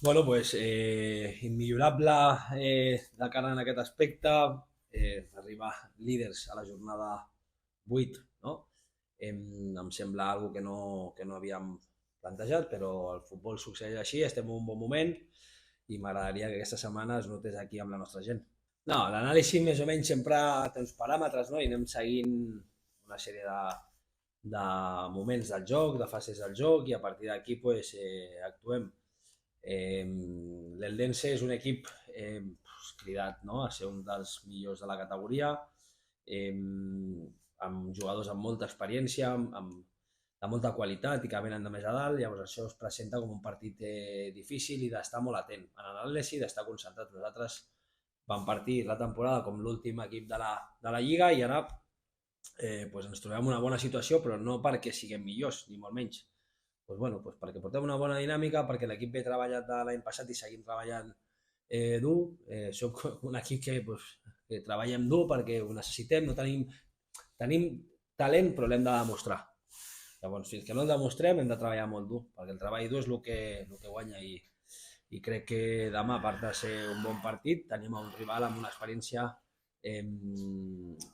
Bueno, pues immillorable de cara en aquest aspecte, arribar líders a la jornada 8, no? Em sembla algo que no havíem plantejat, però el futbol succeeix així, estem en un bon moment i m'agradaria que aquesta setmana es notés aquí amb la nostra gent. No, l'anàlisi més o menys sempre té uns paràmetres, no? I anem seguint una sèrie de moments del joc, de fases del joc, i a partir d'aquí pues, actuem. L'Eldense és un equip cridat, no?, a ser un dels millors de la categoria, eh, amb jugadors amb molta experiència, de molta qualitat i que venen de més a dalt. Llavors això es presenta com un partit difícil i d'estar molt atent en l'anàlisi, d'estar concentrat. Nosaltres vam partir la temporada com l'últim equip de la Lliga i ara pues ens trobem en una bona situació, però no perquè siguem millors, ni molt menys. Pues perquè portem una bona dinàmica, perquè l'equip ve treballat de l'any passat i seguim treballant dur. Som un equip que treballem dur perquè ho necessitem, no tenim talent, però l'hem de demostrar. Llavors, fins que no el demostrem, hem de treballar molt dur, perquè el treball dur és el que guanya. I crec que demà, a part de ser un bon partit, tenim un rival amb una experiència eh,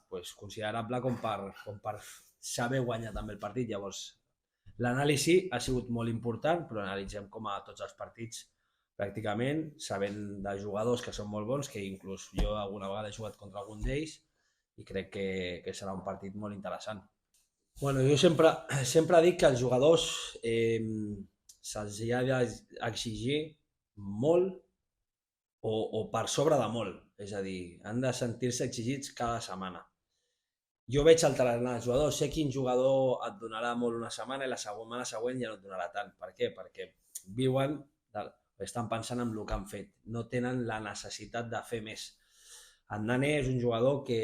pues, considerable com per saber guanyar també el partit. Llavors, l'anàlisi ha sigut molt important, però analitzem com a tots els partits pràcticament, sabent de jugadors que són molt bons, que inclús jo alguna vegada he jugat contra algun d'ells i crec que serà un partit molt interessant. Bueno, jo sempre dic que als jugadors se'ls ha d'exigir molt o per sobre de molt. És a dir, han de sentir-se exigits cada setmana. Jo veig alternar els jugadors, sé quin jugador et donarà molt una setmana i la setmana següent ja no et donarà tant. Per què? Perquè viuen, estan pensant en el que han fet, no tenen la necessitat de fer més. En Nane és un jugador que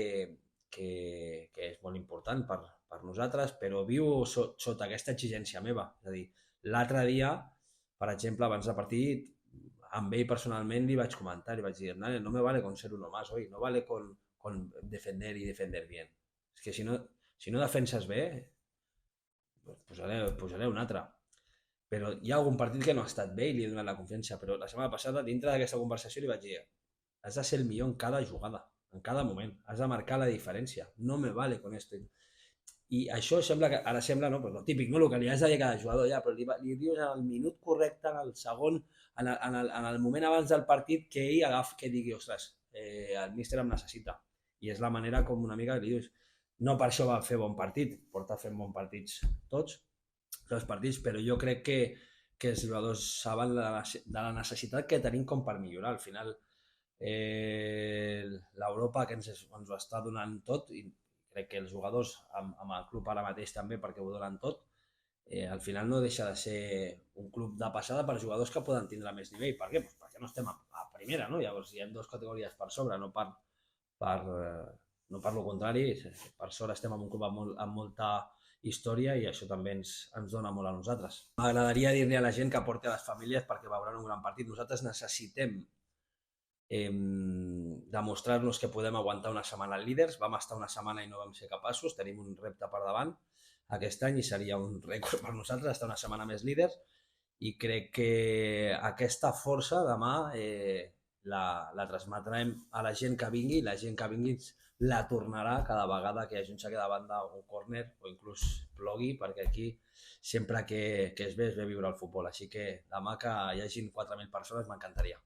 és molt important per nosaltres, però viu sota aquesta exigència meva. És a dir, l'altre dia, per exemple, abans de partit, amb ell personalment li vaig comentar, li vaig dir, Nane, no me vale con ser uno más hoy, no vale con defender y defender bien. És que si no defenses bé, posaré un altre. Però hi ha algun partit que no ha estat bé i li he donat la confiança, però la setmana passada, dintre d'aquesta conversació, li vaig dir, has de ser el millor en cada jugada, en cada moment, has de marcar la diferència, no me vale con esto. I això sembla que, ara sembla, no, però el típic, no, el que li has de dir a cada jugador, ja, però li dius en el minut correcte, en el segon, en el moment abans del partit, que ell agafi, que digui, ostres, el míster em necessita. I és la manera com una mica li dius, no per això va fer bon partit, porta fent bons partits tots els partits, però jo crec que els jugadors saben de la necessitat que tenim com per millorar. Al final, l'Europa que ens ho està donant tot, i crec que els jugadors amb el club ara mateix també, perquè ho donen tot, al final no deixa de ser un club de passada per jugadors que poden tindre més nivell. Per què? Pues perquè no estem a primera, no? Llavors hi ha dues categories per sobre, no per lo contrari. Per sort estem en un club amb molta història i això també ens dona molt a nosaltres. M'agradaria dir-li a la gent que porti a les famílies perquè veuran un gran partit. Nosaltres necessitem demostrar-nos que podem aguantar una setmana líders. Vam estar una setmana i no vam ser capaços, tenim un repte per davant aquest any i seria un rècord per nosaltres estar una setmana més líders, i crec que aquesta força demà la transmetrem a la gent que vingui, i la gent que vingui la tornarà cada vegada que hi hagi un saque de banda o un córner o inclús plogui, perquè aquí sempre que es ve viure el futbol. Així que demà que hi hagin 4.000 persones m'encantaria.